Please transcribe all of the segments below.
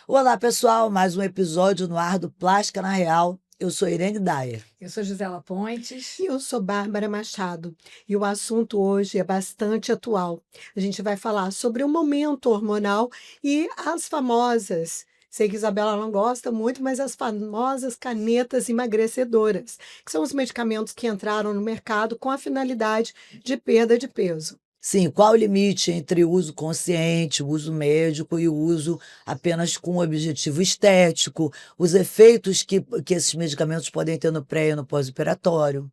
Olá, pessoal, mais um episódio no ar do Plástica na Real. Eu sou Irene Dyer. Eu sou Gisela Pontes. E eu sou Bárbara Machado. E o assunto hoje é bastante atual. A gente vai falar sobre o momento hormonal e as famosas. Sei que Isabela não gosta muito, mas as famosas canetas emagrecedoras, que são os medicamentos que entraram no mercado com a finalidade de perda de peso. Sim, qual o limite entre o uso consciente, o uso médico e o uso apenas com objetivo estético, os efeitos que esses medicamentos podem ter no pré e no pós-operatório?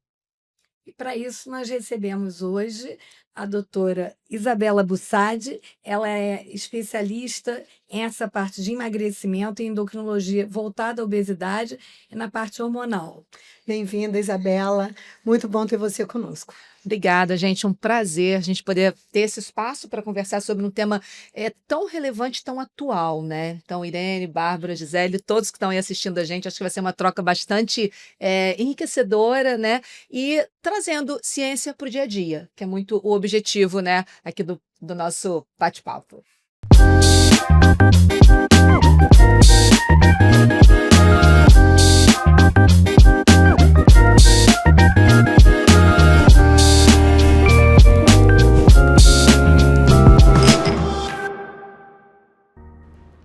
E para isso nós recebemos hoje a doutora Isabela Bussadi. Ela é especialista em essa parte de emagrecimento e endocrinologia voltada à obesidade e na parte hormonal. Bem-vinda, Isabela. Muito bom ter você conosco. Obrigada, gente. Um prazer a gente poder ter esse espaço para conversar sobre um tema tão relevante, tão atual, né? Então, Irene, Bárbara, Gisele, todos que estão aí assistindo a gente, acho que vai ser uma troca bastante enriquecedora, né? E trazendo ciência para o dia a dia, que é muito o objetivo, né, aqui do nosso bate-papo.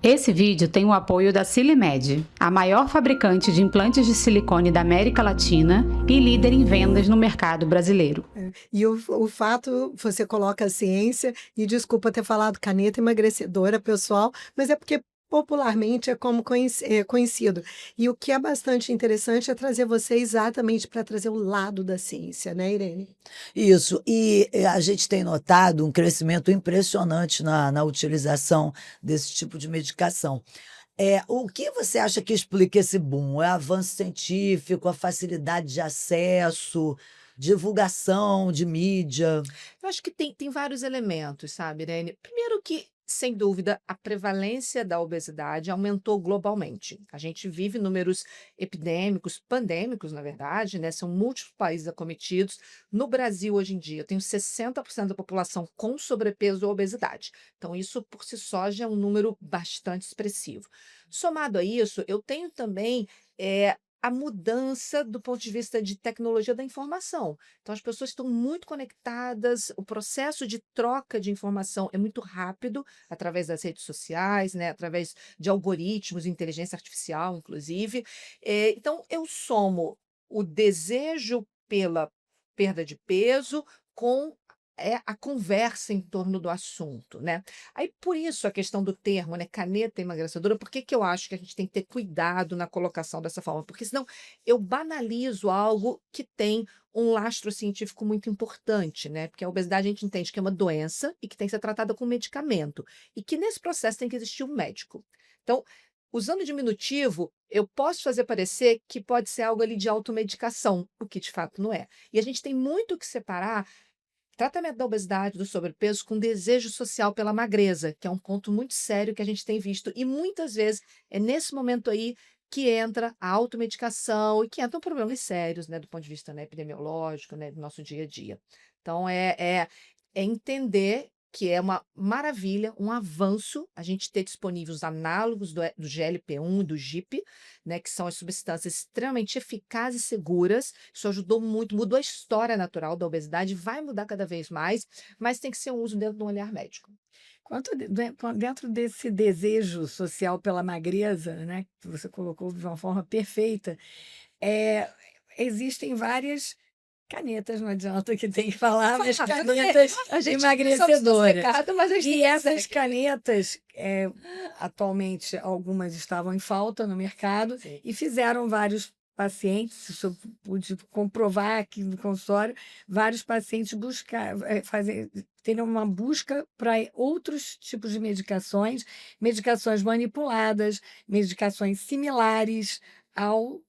Esse vídeo tem o apoio da Silimed, a maior fabricante de implantes de silicone da América Latina e líder em vendas no mercado brasileiro. E o fato, você coloca a ciência, e desculpa ter falado caneta emagrecedora, pessoal, mas é porque popularmente é como conhecido. E o que é bastante interessante é trazer você exatamente para trazer o lado da ciência, né, Irene? Isso, e a gente tem notado um crescimento impressionante na utilização desse tipo de medicação. O que você acha que explica esse boom? É avanço científico, a facilidade de acesso, divulgação de mídia? Eu acho que tem vários elementos, sabe, Irene? Primeiro que, sem dúvida, a prevalência da obesidade aumentou globalmente. A gente vive números epidêmicos, pandêmicos, na verdade, né? São múltiplos países acometidos. No Brasil, hoje em dia, eu tenho 60% da população com sobrepeso ou obesidade. Então, isso por si só já é um número bastante expressivo. Somado a isso, eu tenho também a mudança do ponto de vista de tecnologia da informação. Então, as pessoas estão muito conectadas, o processo de troca de informação é muito rápido, através das redes sociais, né, através de algoritmos, inteligência artificial, inclusive. Então, eu somo o desejo pela perda de peso com a conversa em torno do assunto, né? Aí, por isso, a questão do termo, né, caneta emagrecedora, por que que eu acho que a gente tem que ter cuidado na colocação dessa forma? Porque senão eu banalizo algo que tem um lastro científico muito importante, né? Porque a obesidade a gente entende que é uma doença e que tem que ser tratada com medicamento. E que nesse processo tem que existir um médico. Então, usando o diminutivo, eu posso fazer parecer que pode ser algo ali de automedicação, o que de fato não é. E a gente tem muito que separar tratamento da obesidade, do sobrepeso, com desejo social pela magreza, que é um ponto muito sério que a gente tem visto. E muitas vezes é nesse momento aí que entra a automedicação e que entram problemas sérios, né, do ponto de vista, né, epidemiológico, né, do nosso dia a dia. Então, é entender que é uma maravilha, um avanço, a gente ter disponíveis os análogos do GLP-1 e do GIP, né, que são as substâncias extremamente eficazes e seguras. Isso ajudou muito, mudou a história natural da obesidade, vai mudar cada vez mais, mas tem que ser um uso dentro de um olhar médico. Dentro desse desejo social pela magreza, né, que você colocou de uma forma perfeita, existem várias canetas, não adianta que tem que falar, mas canetas A gente emagrecedoras. mas a gente E essas canetas, atualmente, algumas estavam em falta no mercado. Sim. E fizeram vários pacientes, isso eu pude comprovar aqui no consultório, vários pacientes terem uma busca para outros tipos de medicações, medicações manipuladas, medicações similares ao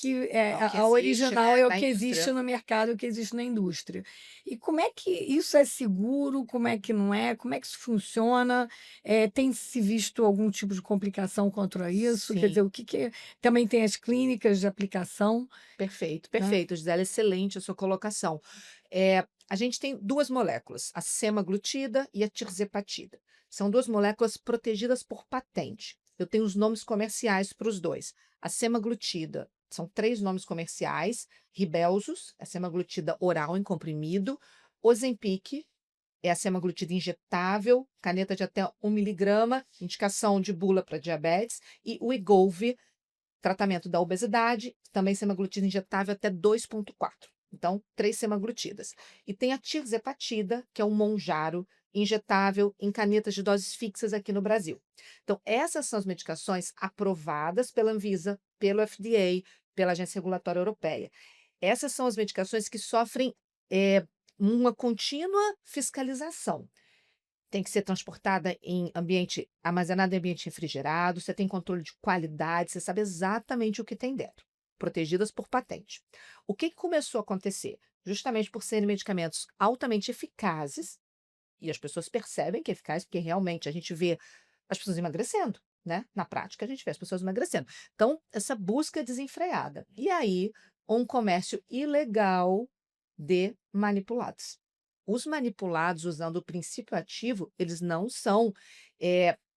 que Ao que a existe, original né, é o na que indústria. existe no mercado, o que existe na indústria. E como é que isso é seguro? Como é que não é? Como é que isso funciona? Tem se visto algum tipo de complicação contra isso? Quer Sim. dizer, o que que também tem as clínicas de aplicação, Perfeito, né? perfeito, Gisela, excelente a sua colocação. A gente tem duas moléculas, a semaglutida e a tirzepatida. São duas moléculas protegidas por patente. eu tenho os nomes comerciais para os dois. A semaglutida, são 3 nomes comerciais, Rybelsus, a semaglutida oral em comprimido, Ozempic, é a semaglutida injetável, caneta de até 1 miligrama, indicação de bula para diabetes, e o Wegovy, tratamento da obesidade, também semaglutida injetável até 2,4. Então, 3 semaglutidas. E tem a tirzepatida, que é o Mounjaro, injetável em canetas de doses fixas aqui no Brasil. Então, essas são as medicações aprovadas pela Anvisa, pelo FDA, pela Agência Regulatória Europeia. Essas são as medicações que sofrem uma contínua fiscalização. Tem que ser transportada em ambiente, armazenada em ambiente refrigerado, você tem controle de qualidade, você sabe exatamente o que tem dentro, protegidas por patente. O que começou a acontecer? Justamente por serem medicamentos altamente eficazes, e as pessoas percebem que é eficaz, porque realmente a gente vê as pessoas emagrecendo, né? Na prática, a gente vê as pessoas emagrecendo. Então, essa busca desenfreada. E aí, um comércio ilegal de manipulados. Os manipulados, usando o princípio ativo, eles não são,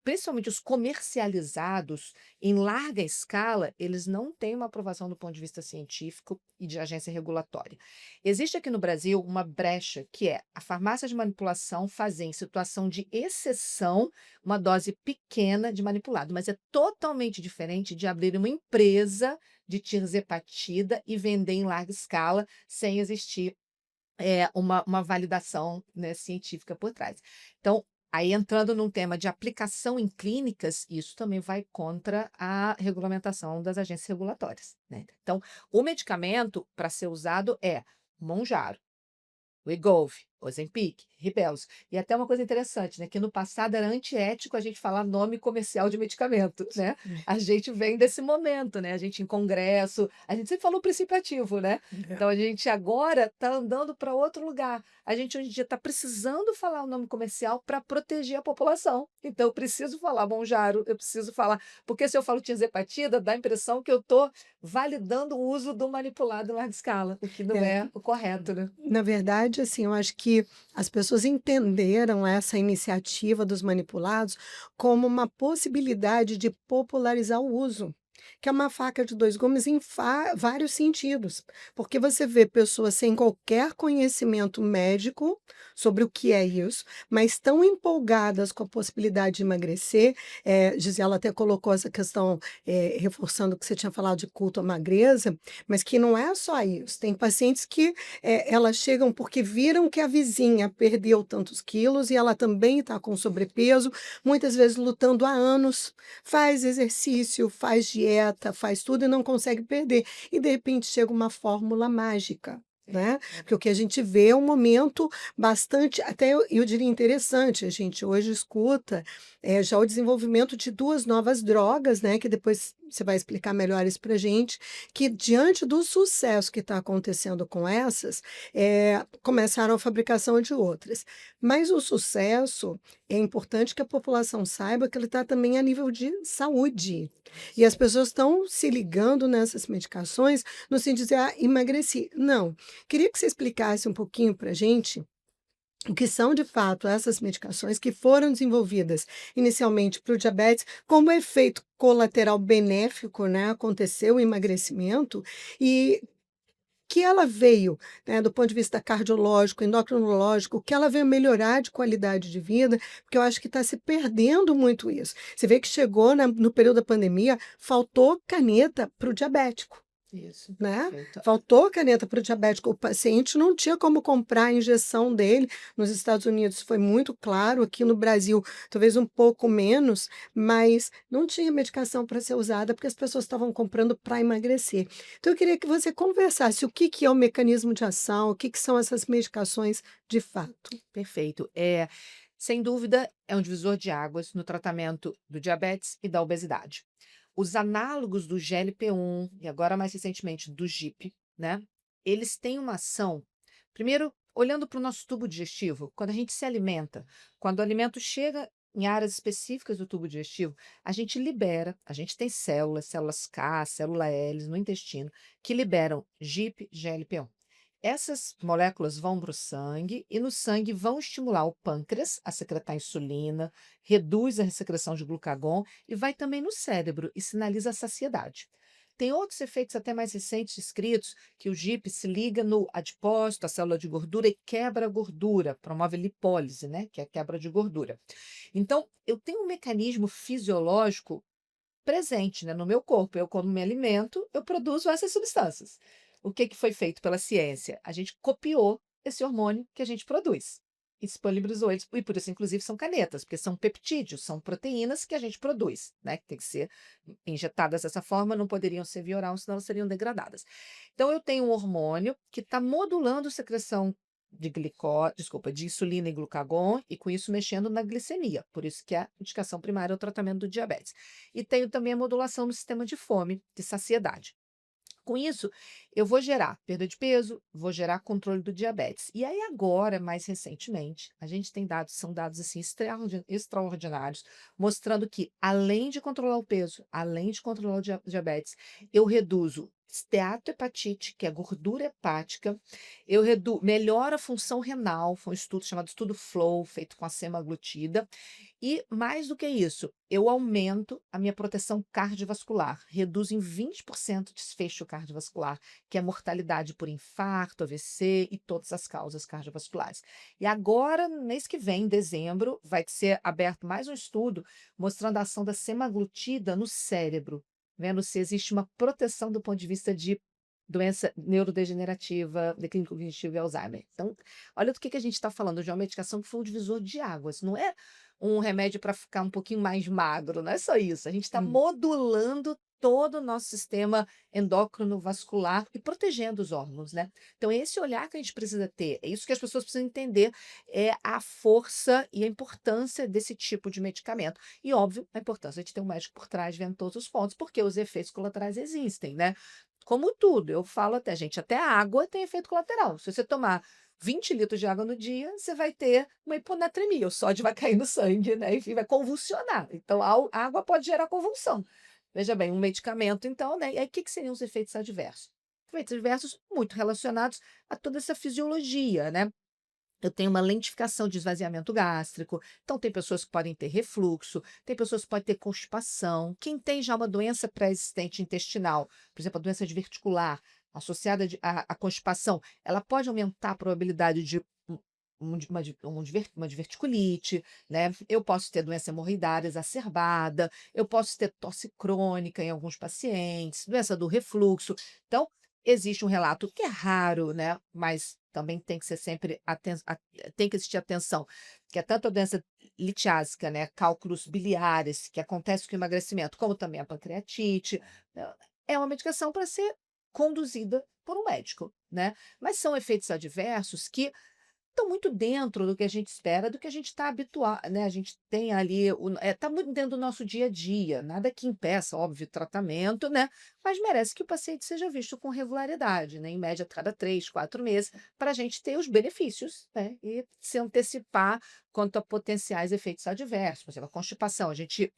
principalmente os comercializados em larga escala, eles não têm uma aprovação do ponto de vista científico e de agência regulatória. Existe aqui no Brasil uma brecha, que é a farmácia de manipulação fazer, em situação de exceção, uma dose pequena de manipulado, mas é totalmente diferente de abrir uma empresa de tirzepatida e vender em larga escala sem existir uma validação, né, científica por trás. Então, aí entrando num tema de aplicação em clínicas, isso também vai contra a regulamentação das agências regulatórias, né? Então, o medicamento para ser usado é Mounjaro, Wegovy, Ozempic, Rybelsus. E até uma coisa interessante, né? Que no passado era antiético a gente falar nome comercial de medicamento, né? A gente vem desse momento, né? A gente em congresso, a gente sempre falou o princípio ativo, né? Então a gente agora está andando para outro lugar. A gente hoje em dia está precisando falar o nome comercial para proteger a população. Então eu preciso falar Mounjaro, eu preciso falar, porque se eu falo tirzepatida, dá a impressão que eu estou validando o uso do manipulado em larga escala, o que não é o correto, né? Na verdade, assim, eu acho que as pessoas entenderam essa iniciativa dos manipulados como uma possibilidade de popularizar o uso, que é uma faca de dois gumes em vários sentidos, porque você vê pessoas sem qualquer conhecimento médico sobre o que é isso, mas tão empolgadas com a possibilidade de emagrecer. Gisela até colocou essa questão, reforçando o que você tinha falado de culto à magreza, mas que não é só isso. Tem pacientes que elas chegam porque viram que a vizinha perdeu tantos quilos e ela também está com sobrepeso, muitas vezes lutando há anos, faz exercício, faz dieta, faz tudo e não consegue perder. E de repente chega uma fórmula mágica, né? Porque o que a gente vê é um momento bastante, até eu diria interessante. A gente hoje escuta já o desenvolvimento de 2 novas drogas, né? Que depois você vai explicar melhor isso para a gente, que diante do sucesso que está acontecendo com essas, começaram a fabricação de outras. Mas o sucesso, é importante que a população saiba que ele está também a nível de saúde. E as pessoas estão se ligando nessas medicações no sentido de dizer, emagreci. Não. Queria que você explicasse um pouquinho para a gente o que são, de fato, essas medicações que foram desenvolvidas inicialmente para o diabetes, como efeito colateral benéfico, né? Aconteceu o emagrecimento e que ela veio, né, do ponto de vista cardiológico, endocrinológico, que ela veio melhorar de qualidade de vida, porque eu acho que está se perdendo muito isso. Você vê que chegou no período da pandemia, faltou caneta para o diabético. Isso, Né? perfeito. Faltou caneta para o diabético, o paciente não tinha como comprar a injeção dele. Nos Estados Unidos foi muito claro, aqui no Brasil talvez um pouco menos, mas não tinha medicação para ser usada porque as pessoas estavam comprando para emagrecer. Então eu queria que você conversasse o que é o mecanismo de ação, o que são essas medicações de fato. Perfeito. Sem dúvida, é um divisor de águas no tratamento do diabetes e da obesidade. Os análogos do GLP-1 e agora mais recentemente do GIP, né? Eles têm uma ação, primeiro, olhando para o nosso tubo digestivo, quando a gente se alimenta, quando o alimento chega em áreas específicas do tubo digestivo, a gente tem células K, célula L no intestino, que liberam GIP, GLP-1. Essas moléculas vão para o sangue e no sangue vão estimular o pâncreas a secretar insulina, reduz a secreção de glucagon e vai também no cérebro e sinaliza a saciedade. Tem outros efeitos até mais recentes descritos, que o GIP se liga no adipócito, a célula de gordura, e quebra a gordura, promove lipólise, né, que é a quebra de gordura. Então, eu tenho um mecanismo fisiológico presente, né, no meu corpo. Eu, quando me alimento, eu produzo essas substâncias. O que foi feito pela ciência? A gente copiou esse hormônio que a gente produz e disponibilizou eles. E por isso, inclusive, são canetas, porque são peptídeos, são proteínas que a gente produz, né? Que tem que ser injetadas dessa forma, não poderiam ser via oral, senão elas seriam degradadas. Então, eu tenho um hormônio que está modulando a secreção de insulina e glucagon, e com isso mexendo na glicemia. Por isso que a indicação primária é o tratamento do diabetes. E tenho também a modulação no sistema de fome, de saciedade. Com isso, eu vou gerar perda de peso, vou gerar controle do diabetes. E aí agora, mais recentemente, a gente tem dados, são dados assim extraordinários, mostrando que além de controlar o peso, além de controlar o diabetes, eu reduzo esteatohepatite, que é gordura hepática, melhora a função renal, foi um estudo chamado Estudo FLOW, feito com a semaglutida, e mais do que isso, eu aumento a minha proteção cardiovascular, reduzo em 20% o desfecho cardiovascular, que é mortalidade por infarto, AVC e todas as causas cardiovasculares. E agora, no mês que vem, em dezembro, vai ser aberto mais um estudo mostrando a ação da semaglutida no cérebro, vendo se existe uma proteção do ponto de vista de doença neurodegenerativa, declínio cognitivo e Alzheimer. Então, olha do que a gente está falando, de uma medicação que foi um divisor de águas, não é um remédio para ficar um pouquinho mais magro, não é só isso. A gente está Hum. modulando todo o nosso sistema endócrino vascular e protegendo os órgãos, né? Então, esse olhar que a gente precisa ter, é isso que as pessoas precisam entender, é a força e a importância desse tipo de medicamento. E, óbvio, a importância de ter um médico por trás vendo todos os pontos, porque os efeitos colaterais existem, né? Como tudo, eu falo até, gente, até a água tem efeito colateral. Se você tomar 20 litros de água no dia, você vai ter uma hiponatremia, o sódio vai cair no sangue, né? Enfim, vai convulsionar. Então, a água pode gerar convulsão. Veja bem, um medicamento, então, né? E aí, o que seriam os efeitos adversos? Efeitos adversos muito relacionados a toda essa fisiologia, né? Eu tenho uma lentificação de esvaziamento gástrico, então tem pessoas que podem ter refluxo, tem pessoas que podem ter constipação. Quem tem já uma doença pré-existente intestinal, por exemplo, a doença diverticular, associada à constipação, ela pode aumentar a probabilidade de uma diverticulite, né? Eu posso ter doença hemorroidária exacerbada, eu posso ter tosse crônica em alguns pacientes, doença do refluxo. Então, existe um relato que é raro, né? Mas também tem que ser sempre tem que existir atenção, que é tanto a doença litiásica, né? Cálculos biliares, que acontece com o emagrecimento, como também a pancreatite. Né? É uma medicação para ser conduzida por um médico, né? Mas são efeitos adversos que estão muito dentro do que a gente espera, do que a gente está habituado, né? A gente tem ali, está muito dentro do nosso dia a dia, nada que impeça, óbvio, o tratamento, né? Mas merece que o paciente seja visto com regularidade, né? Em média, cada 3, 4 meses, para a gente ter os benefícios, né? E se antecipar quanto a potenciais efeitos adversos. Por exemplo, a constipação, a gente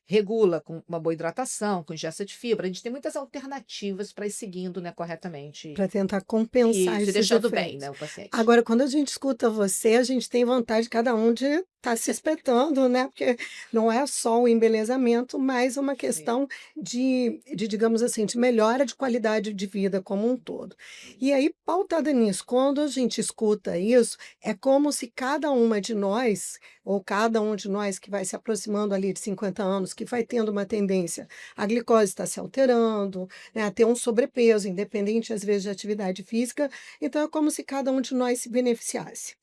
regula com uma boa hidratação, com ingesta de fibra, a gente tem muitas alternativas para ir seguindo, né, corretamente. Para tentar compensar Isso, e esses deixando bem, efeitos. né, o paciente. Agora, quando a gente escuta você, a gente tem vontade cada um de estar se espetando, né? Porque não é só o embelezamento, mas uma Sim. questão digamos assim, de melhora de qualidade de vida como um todo. E aí, pautada nisso, quando a gente escuta isso, é como se cada uma de nós, ou cada um de nós que vai se aproximando ali de 50 anos, que vai tendo uma tendência, a glicose está se alterando, né, a ter um sobrepeso, independente às vezes de atividade física, então é como se cada um de nós se beneficiasse.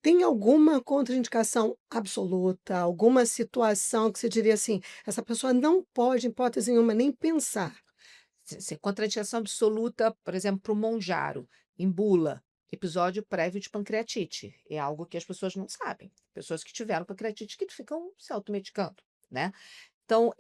Tem alguma contraindicação absoluta, alguma situação que você diria assim, essa pessoa não pode, em hipótese nenhuma, nem pensar? Contraindicação absoluta, por exemplo, para o Monjaro, em bula, episódio prévio de pancreatite. É algo que as pessoas não sabem. Pessoas que tiveram pancreatite que ficam se automedicando, né? Então,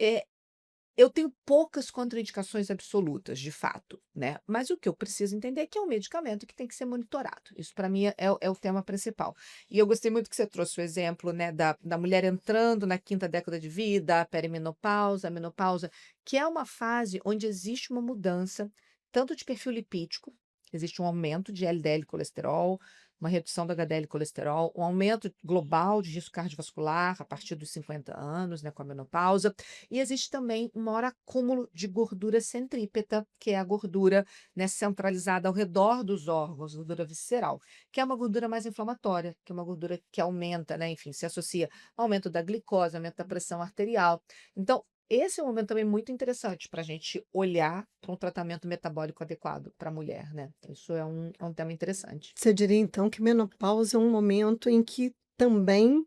eu tenho poucas contraindicações absolutas, de fato, né? Mas o que eu preciso entender é que é um medicamento que tem que ser monitorado. Isso, para mim, é o tema principal. E eu gostei muito que você trouxe o exemplo, né, da mulher entrando na 5ª década de vida, a perimenopausa, a menopausa, que é uma fase onde existe uma mudança, tanto de perfil lipídico, existe um aumento de LDL colesterol, uma redução do HDL colesterol, um aumento global de risco cardiovascular a partir dos 50 anos, né, com a menopausa, e existe também um maior acúmulo de gordura centrípeta, que é a gordura, né, centralizada ao redor dos órgãos, gordura visceral, que é uma gordura mais inflamatória, que é uma gordura que aumenta, né, enfim, se associa ao aumento da glicose, aumento da pressão arterial. Então, esse é um momento também muito interessante para a gente olhar para um tratamento metabólico adequado para a mulher, né? Então, isso é um tema interessante. Você diria então que menopausa é um momento em que também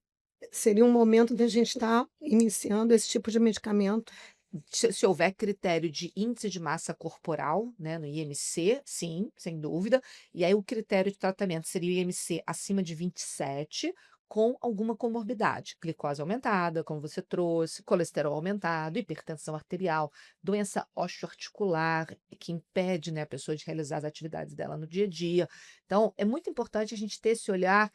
seria um momento de a gente estar iniciando esse tipo de medicamento? Se houver critério de índice de massa corporal, né, no IMC, sim, sem dúvida. E aí o critério de tratamento seria o IMC acima de 27, com alguma comorbidade, glicose aumentada, como você trouxe, colesterol aumentado, hipertensão arterial, doença osteoarticular, que impede, né, a pessoa de realizar as atividades dela no dia a dia. Então, é muito importante a gente ter esse olhar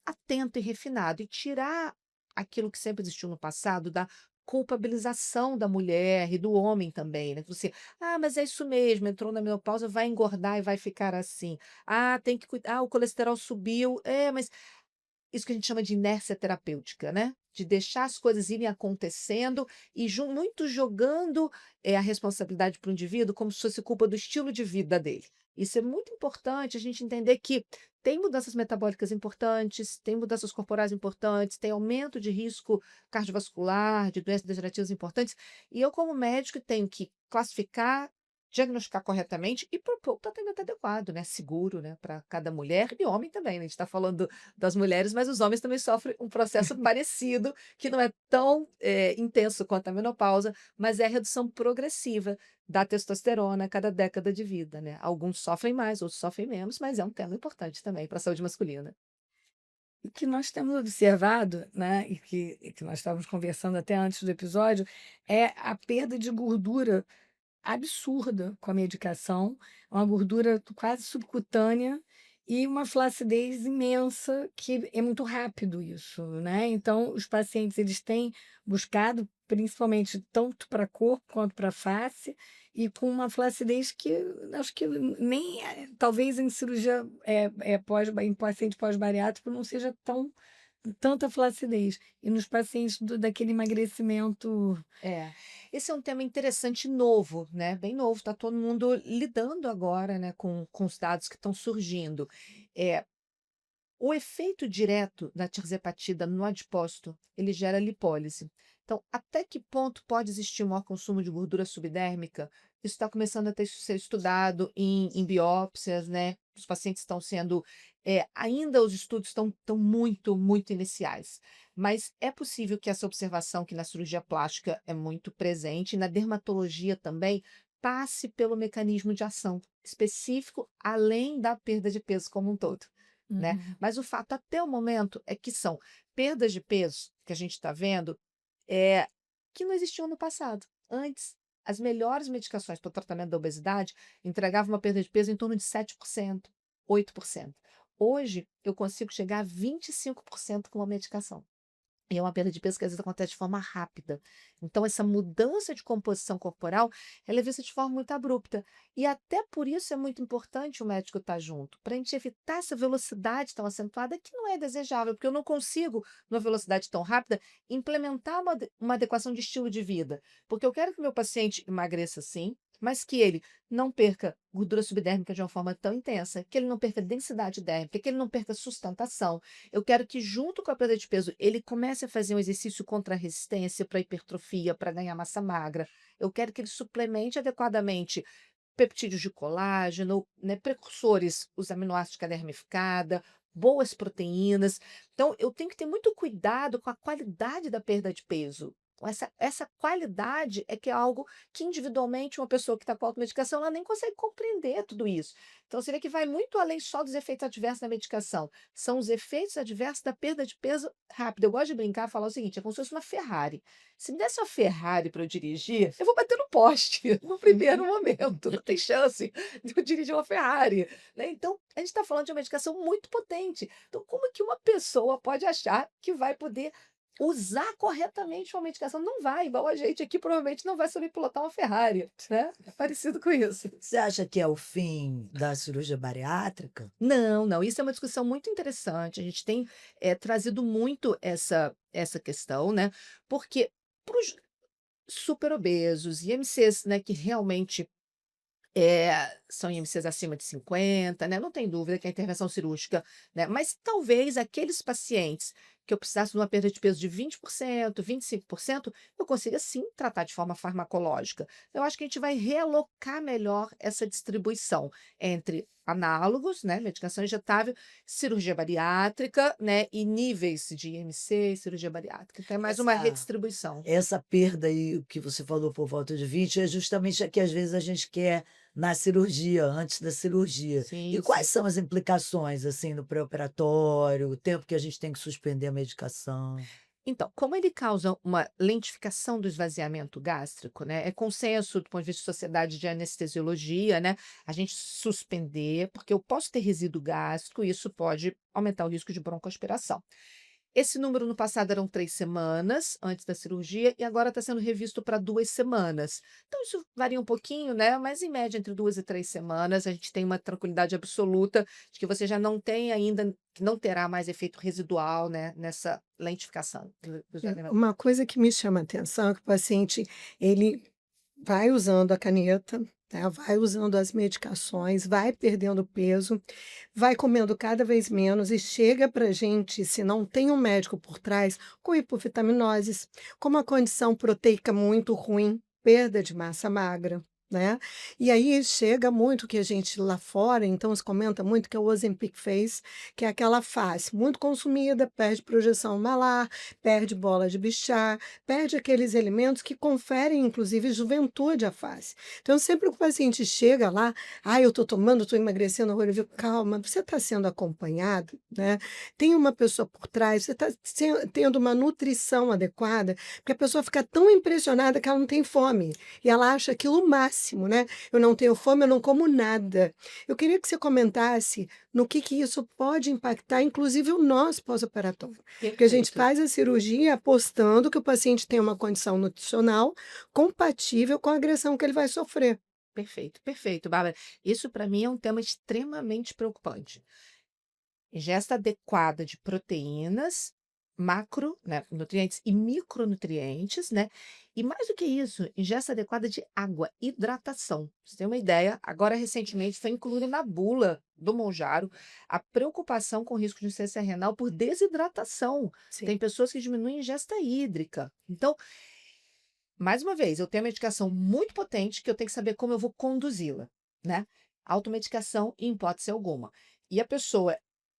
atento e refinado e tirar aquilo que sempre existiu no passado da culpabilização da mulher e do homem também, né? Você, mas é isso mesmo, entrou na menopausa, vai engordar e vai ficar assim. Tem que cuidar, o colesterol subiu. Mas isso que a gente chama de inércia terapêutica, né? De deixar as coisas irem acontecendo e muito jogando a responsabilidade para o indivíduo como se fosse culpa do estilo de vida dele. Isso é muito importante a gente entender que tem mudanças metabólicas importantes, tem mudanças corporais importantes, tem aumento de risco cardiovascular, de doenças degenerativas importantes, e eu, como médico, tenho que classificar, diagnosticar corretamente e propor o tratamento adequado, né? Seguro, né? Para cada mulher e homem também, né? A gente está falando das mulheres, mas os homens também sofrem um processo parecido, que não é tão intenso quanto a menopausa, mas é a redução progressiva da testosterona a cada década de vida, né? Alguns sofrem mais, outros sofrem menos, mas é um tema importante também para a saúde masculina. O que nós temos observado, né, e que nós estávamos conversando até antes do episódio, é a perda de gordura absurda com a medicação, uma gordura quase subcutânea e uma flacidez imensa, que é muito rápido isso, né? Então, os pacientes eles têm buscado, principalmente tanto para corpo quanto para face, e com uma flacidez que acho que nem talvez em cirurgia em paciente pós-bariátrico não seja tanta flacidez. E nos pacientes daquele emagrecimento. Esse é um tema interessante e novo, né? Bem novo, está todo mundo lidando agora, né, com os dados que estão surgindo. O efeito direto da tirzepatida no adipócito, ele gera lipólise. Então, até que ponto pode existir um maior consumo de gordura subdérmica? Isso está começando a ser estudado em biópsias, né? Os pacientes estão sendo. Ainda os estudos estão muito, muito iniciais. Mas é possível que essa observação, que na cirurgia plástica é muito presente, e na dermatologia também, passe pelo mecanismo de ação específico, além da perda de peso como um todo, né? Uhum. Mas o fato até o momento é que são perdas de peso que a gente está vendo que não existiam no passado. Antes, as melhores medicações para o tratamento da obesidade entregavam uma perda de peso em torno de 7%, 8%. Hoje, eu consigo chegar a 25% com uma medicação. E é uma perda de peso que às vezes acontece de forma rápida. Então, essa mudança de composição corporal, ela é vista de forma muito abrupta. E até por isso é muito importante o médico estar junto, para a gente evitar essa velocidade tão acentuada que não é desejável, porque eu não consigo, numa velocidade tão rápida, implementar uma adequação de estilo de vida. Porque eu quero que o meu paciente emagreça sim, mas que ele não perca gordura subdérmica de uma forma tão intensa, que ele não perca densidade dérmica, que ele não perca sustentação. Eu quero que, junto com a perda de peso, ele comece a fazer um exercício contra a resistência, para hipertrofia, para ganhar massa magra. Eu quero que ele suplemente adequadamente peptídeos de colágeno, né, precursores, os aminoácidos de cadeia ramificada, boas proteínas. Então, eu tenho que ter muito cuidado com a qualidade da perda de peso. Essa qualidade é que é algo que individualmente uma pessoa que está com automedicação, ela nem consegue compreender tudo isso. Então, você vê que vai muito além só dos efeitos adversos da medicação. São os efeitos adversos da perda de peso rápida. Eu gosto de brincar e falar o seguinte, é como se fosse uma Ferrari. Se me desse uma Ferrari para eu dirigir, eu vou bater no poste no primeiro momento. Não tem chance de eu dirigir uma Ferrari, né? Então, a gente está falando de uma medicação muito potente. Então, como que uma pessoa pode achar que vai poder usar corretamente uma medicação. Não vai, igual a gente aqui provavelmente não vai saber pilotar uma Ferrari, né? É parecido com isso. Você acha que é o fim da cirurgia bariátrica? Não, não, isso é uma discussão muito interessante. A gente tem trazido muito essa questão, né? Porque para os super obesos, IMCs, né, que realmente são IMCs acima de 50, né? Não tem dúvida que a intervenção cirúrgica, né? Mas talvez aqueles pacientes que eu precisasse de uma perda de peso de 20%, 25%, eu consiga sim tratar de forma farmacológica. Eu acho que a gente vai realocar melhor essa distribuição entre análogos, né? Medicação injetável, cirurgia bariátrica, né? E níveis de IMC e cirurgia bariátrica. Então é mais uma Essa redistribuição. essa perda aí que você falou por volta de 20 é justamente a que às vezes a gente quer na cirurgia, antes da cirurgia. E Sim, quais sim. são as implicações, assim, no pré-operatório, o tempo que a gente tem que suspender a medicação? Então, como ele causa uma lentificação do esvaziamento gástrico, né? É consenso do ponto de vista de sociedade de anestesiologia, né? A gente suspender, porque eu posso ter resíduo gástrico e isso pode aumentar o risco de broncoaspiração. Esse número no passado eram 3 semanas antes da cirurgia e agora está sendo revisto para 2 semanas. Então, isso varia um pouquinho, né? Mas em média, entre 2 e 3 semanas, a gente tem uma tranquilidade absoluta de que você já não tem ainda, que não terá mais efeito residual, né? Nessa lentificação do esvaziamento. Uma coisa que me chama a atenção é que o paciente, ele vai usando a caneta, né, vai usando as medicações, vai perdendo peso, vai comendo cada vez menos e chega para gente, se não tem um médico por trás, com hipovitaminoses, com uma condição proteica muito ruim, perda de massa magra. Né? E aí chega muito que a gente lá fora, então se comenta muito que é o Ozempic Face, que é aquela face muito consumida, perde projeção malar, perde bola de bichar, perde aqueles elementos que conferem, inclusive, juventude à face. Então, sempre que o paciente chega lá, eu estou tomando, estou emagrecendo, eu digo, calma, você está sendo acompanhado, né? Tem uma pessoa por trás, você está tendo uma nutrição adequada, porque a pessoa fica tão impressionada que ela não tem fome, e ela acha aquilo o máximo, né? Eu não tenho fome, eu não como nada. Eu queria que você comentasse no que isso pode impactar, inclusive o nosso pós-operatório. Porque a gente Perfeito. faz a cirurgia apostando que o paciente tem uma condição nutricional compatível com a agressão que ele vai sofrer. Perfeito, perfeito, Bárbara. Isso para mim é um tema extremamente preocupante. Ingesta adequada de proteínas, macro, né, nutrientes e micronutrientes, né? E mais do que isso, ingesta adequada de água, hidratação. Pra você tem uma ideia, agora recentemente foi incluído na bula do Mounjaro a preocupação com o risco de insuficiência renal por desidratação. Tem Sim. pessoas que diminuem a ingesta hídrica. Então, mais uma vez, eu tenho uma medicação muito potente que eu tenho que saber como eu vou conduzi-la, né? Automedicação em hipótese alguma. E a pessoa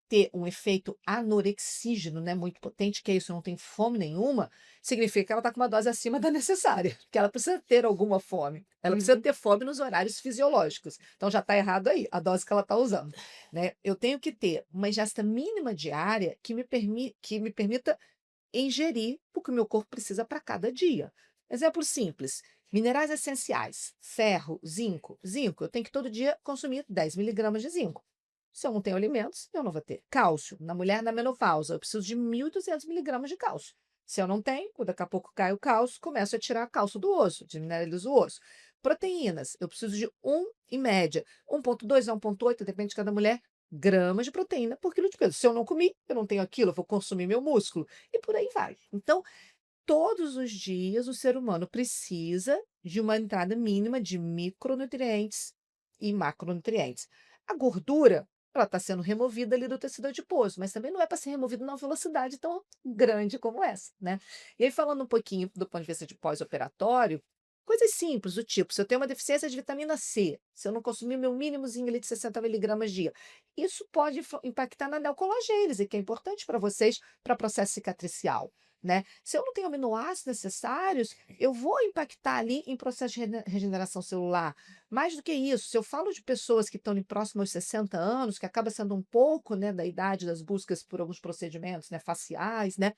ter um efeito anorexígeno, né, muito potente, que é isso, não tem fome nenhuma, significa que ela está com uma dose acima da necessária, que ela precisa ter alguma fome. Ela precisa Uhum. ter fome nos horários fisiológicos. Então já está errado aí, a dose que ela está usando, né? Eu tenho que ter uma ingesta mínima diária que me permita ingerir o que o meu corpo precisa para cada dia. Exemplo simples: minerais essenciais, ferro, zinco. Zinco, eu tenho que todo dia consumir 10 miligramas de zinco. Se eu não tenho alimentos, eu não vou ter. Cálcio, na mulher na menopausa, eu preciso de 1.200 miligramas de cálcio. Se eu não tenho, daqui a pouco cai o cálcio, começo a tirar cálcio do osso, desmineralizo o osso. Proteínas, eu preciso de em média, 1,2 a 1,8, depende de cada mulher, gramas de proteína por quilo de peso. Se eu não comi, eu não tenho aquilo, eu vou consumir meu músculo. E por aí vai. Então, todos os dias o ser humano precisa de uma entrada mínima de micronutrientes e macronutrientes. A gordura, ela está sendo removida ali do tecido adiposo, mas também não é para ser removida numa velocidade tão grande como essa, né? E aí, falando um pouquinho do ponto de vista de pós-operatório, coisas simples, do tipo, se eu tenho uma deficiência de vitamina C, se eu não consumir meu mínimozinho ali de 60 miligramas dia, isso pode impactar na neocolagênese, que é importante para vocês, para processo cicatricial. Né? Se eu não tenho aminoácidos necessários, eu vou impactar ali em processo de regeneração celular. Mais do que isso, se eu falo de pessoas que estão próximo aos 60 anos, que acaba sendo um pouco, né, da idade das buscas por alguns procedimentos, né, faciais, né,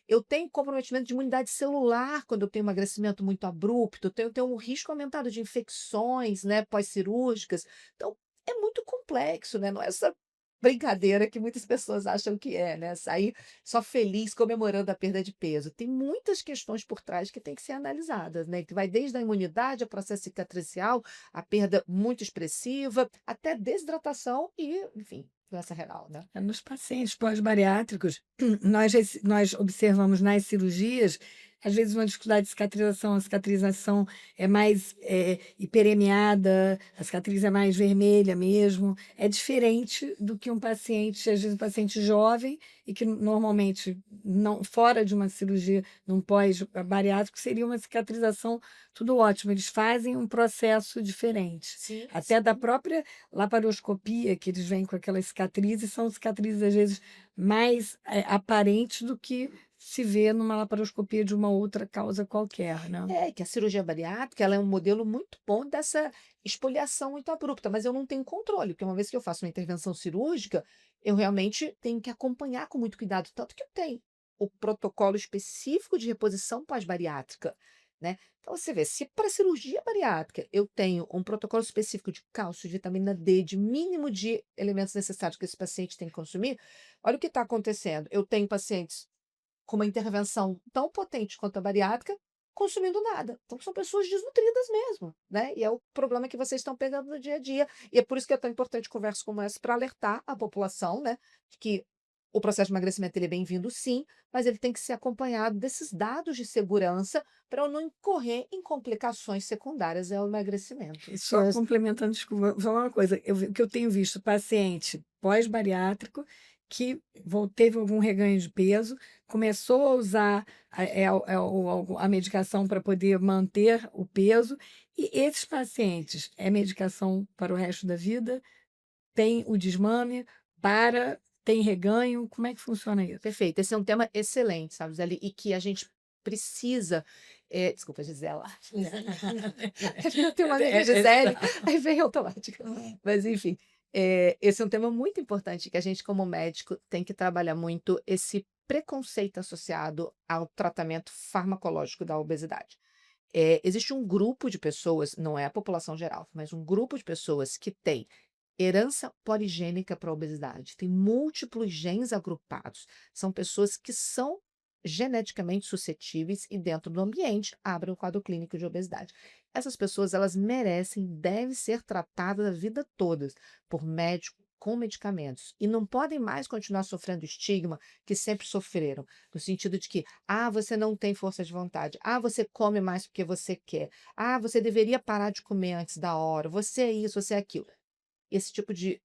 eu tenho comprometimento de imunidade celular quando eu tenho um emagrecimento muito abrupto, tenho um risco aumentado de infecções, né, pós-cirúrgicas. Então, é muito complexo, né? Não é só brincadeira que muitas pessoas acham que é, né? Sair só feliz comemorando a perda de peso. Tem muitas questões por trás que têm que ser analisadas, né? Que vai desde a imunidade, ao processo cicatricial, a perda muito expressiva, até desidratação e, enfim, doença renal, né? Nos pacientes pós-bariátricos, nós observamos nas cirurgias, às vezes, uma dificuldade de cicatrização, a cicatrização é mais hiperemiada, a cicatriz é mais vermelha mesmo. É diferente do que um paciente, às vezes, um paciente jovem, e que normalmente, não, fora de uma cirurgia, num pós-bariátrico, seria uma cicatrização tudo ótimo. Eles fazem um processo diferente. Sim, Até da sim. própria laparoscopia, que eles vêm com aquelas cicatrizes, são cicatrizes, às vezes, mais aparentes do que se vê numa laparoscopia de uma outra causa qualquer, né? É, que a cirurgia bariátrica, ela é um modelo muito bom dessa espoliação muito abrupta, mas eu não tenho controle, porque uma vez que eu faço uma intervenção cirúrgica, eu realmente tenho que acompanhar com muito cuidado, tanto que eu tenho o protocolo específico de reposição pós-bariátrica, né? Então você vê, se para cirurgia bariátrica eu tenho um protocolo específico de cálcio, de vitamina D, de mínimo de elementos necessários que esse paciente tem que consumir, olha o que está acontecendo. Eu tenho pacientes com uma intervenção tão potente quanto a bariátrica, consumindo nada. Então, são pessoas desnutridas mesmo, né? E é o problema que vocês estão pegando no dia a dia. E é por isso que é tão importante conversas como essa para alertar a população, né? De que o processo de emagrecimento ele é bem-vindo, sim, mas ele tem que ser acompanhado desses dados de segurança para eu não incorrer em complicações secundárias ao emagrecimento. E só complementando, desculpa, vou falar uma coisa, que eu tenho visto paciente pós-bariátrico que teve algum reganho de peso, começou a usar a medicação para poder manter o peso, e esses pacientes, é medicação para o resto da vida, tem o desmame, tem reganho, como é que funciona isso? Perfeito. Esse é um tema excelente, sabe, Gisele? E que a gente precisa. Desculpa, Gisela. Eu tenho uma amiga Gisele, aí vem automático. Mas, enfim, esse é um tema muito importante que a gente, como médico, tem que trabalhar muito esse preconceito associado ao tratamento farmacológico da obesidade. Existe um grupo de pessoas, não é a população geral, mas um grupo de pessoas que tem herança poligênica para a obesidade, tem múltiplos genes agrupados, são pessoas que são geneticamente suscetíveis e dentro do ambiente abrem o quadro clínico de obesidade. Essas pessoas, elas merecem, devem ser tratadas a vida toda por médico com medicamentos e não podem mais continuar sofrendo o estigma que sempre sofreram, no sentido de que, você não tem força de vontade, você come mais porque você quer, você deveria parar de comer antes da hora, você é isso, você é aquilo. Esse tipo de,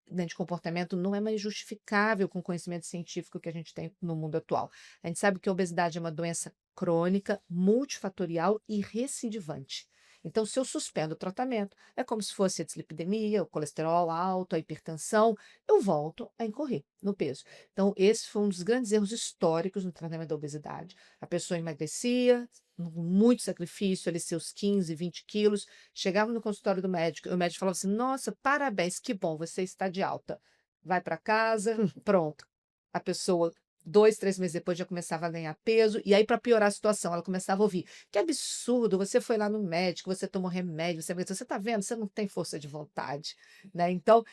né, de comportamento não é mais justificável com o conhecimento científico que a gente tem no mundo atual. A gente sabe que a obesidade é uma doença crônica, multifatorial e recidivante. Então, se eu suspendo o tratamento, é como se fosse a dislipidemia, o colesterol alto, a hipertensão, eu volto a incorrer no peso. Então, esse foi um dos grandes erros históricos no tratamento da obesidade. A pessoa emagrecia, com muito sacrifício, ali seus 15, 20 quilos, chegava no consultório do médico, e o médico falava assim, nossa, parabéns, que bom, você está de alta. Vai para casa, pronto. A pessoa 2, 3 meses depois já começava a ganhar peso, e aí para piorar a situação, ela começava a ouvir, que absurdo, você foi lá no médico, você tomou remédio, você está vendo, você não tem força de vontade, né? Então,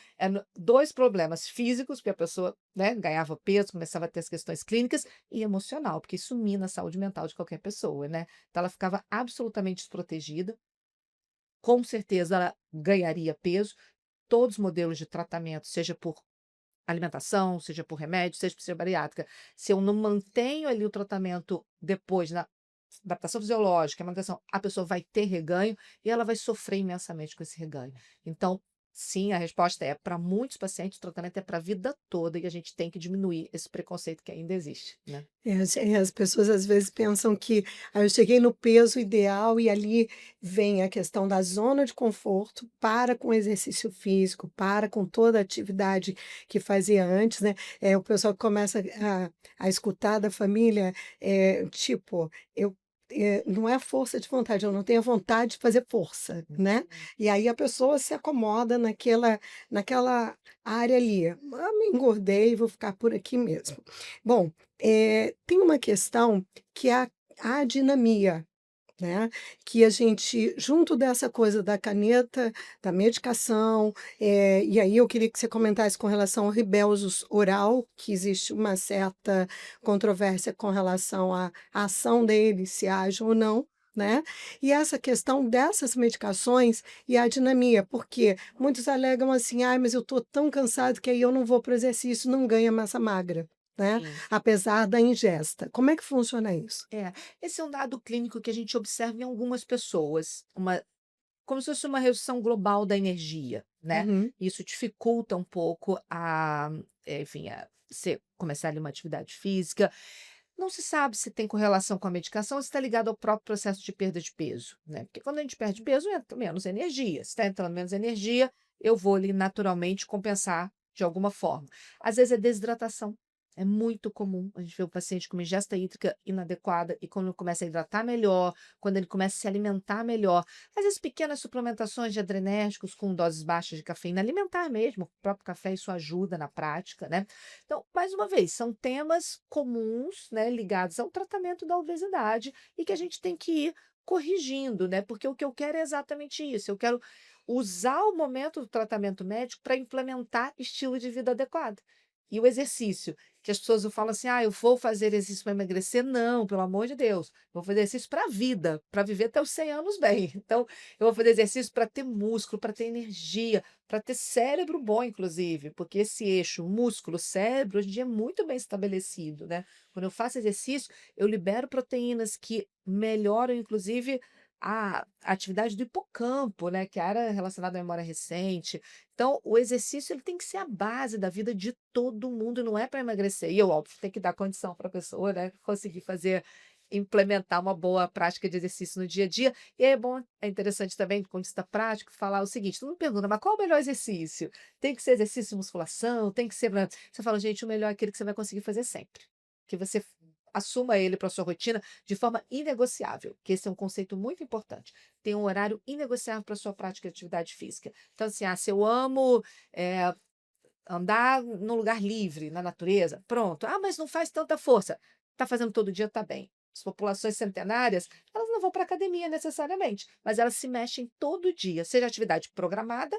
2 problemas físicos, porque a pessoa, né, ganhava peso, começava a ter as questões clínicas, e emocional, porque isso mina a saúde mental de qualquer pessoa, né? Então, ela ficava absolutamente desprotegida, com certeza ela ganharia peso, todos os modelos de tratamento, seja por alimentação, seja por remédio, seja por cirurgia bariátrica, se eu não mantenho ali o tratamento depois, na adaptação fisiológica, a manutenção, a pessoa vai ter reganho e ela vai sofrer imensamente com esse reganho. Então, sim, a resposta é, para muitos pacientes, o tratamento é para a vida toda e a gente tem que diminuir esse preconceito que ainda existe, né? As pessoas às vezes pensam que eu cheguei no peso ideal e ali vem a questão da zona de conforto para com o exercício físico, para com toda a atividade que fazia antes, né? O pessoal começa a escutar da família, tipo, não é força de vontade, eu não tenho vontade de fazer força, né? E aí a pessoa se acomoda naquela área ali. Me engordei, vou ficar por aqui mesmo. Bom, tem uma questão que é a adinamia. né? Que a gente, junto dessa coisa da caneta, da medicação, e aí eu queria que você comentasse com relação ao Ribelsus oral, que existe uma certa controvérsia com relação à ação dele, se age ou não. Né? E essa questão dessas medicações e a dinamia, porque muitos alegam assim, ah, mas eu estou tão cansado que aí eu não vou para o exercício, não ganha massa magra, né? Sim. Apesar da ingesta. Como é que funciona isso? Esse é um dado clínico que a gente observa em algumas pessoas, como se fosse uma redução global da energia, né? Uhum. Isso dificulta um pouco enfim, a você começar ali uma atividade física. Não se sabe se tem correlação com a medicação ou se está ligado ao próprio processo de perda de peso, né? Porque quando a gente perde peso, entra menos energia. Se está entrando menos energia, eu vou ali naturalmente compensar de alguma forma. Às vezes é desidratação. É muito comum a gente ver o paciente com uma ingesta hídrica inadequada e quando ele começa a hidratar melhor, quando ele começa a se alimentar melhor. Às vezes pequenas suplementações de adrenérgicos com doses baixas de cafeína alimentar mesmo, o próprio café, isso ajuda na prática, né? Então, mais uma vez, são temas comuns, né, ligados ao tratamento da obesidade e que a gente tem que ir corrigindo, né? Porque o que eu quero é exatamente isso. Eu quero usar o momento do tratamento médico para implementar estilo de vida adequado. E o exercício, que as pessoas falam assim, ah, eu vou fazer exercício para emagrecer. Não, pelo amor de Deus. Eu vou fazer exercício para a vida, para viver até os 100 anos bem. Então, eu vou fazer exercício para ter músculo, para ter energia, para ter cérebro bom, inclusive, porque esse eixo músculo-cérebro hoje em dia é muito bem estabelecido, né? Quando eu faço exercício, eu libero proteínas que melhoram, inclusive, a atividade do hipocampo, né? Que é a área relacionada à memória recente. Então, o exercício ele tem que ser a base da vida de todo mundo, não é para emagrecer. E eu, óbvio, tenho que dar condição para a pessoa, né? Conseguir implementar uma boa prática de exercício no dia a dia. E aí é interessante também, do ponto de vista prático, falar o seguinte: todo mundo pergunta, mas qual é o melhor exercício? Tem que ser exercício de musculação? Tem que ser. Você fala, gente, o melhor é aquele que você vai conseguir fazer sempre. Que você assuma ele para sua rotina de forma inegociável, que esse é um conceito muito importante. Tem um horário inegociável para sua prática de atividade física. Então, assim, se eu amo andar num lugar livre, na natureza, pronto. Ah, mas não faz tanta força. Está fazendo todo dia, está bem. As populações centenárias, elas não vão para academia necessariamente, mas elas se mexem todo dia, seja atividade programada,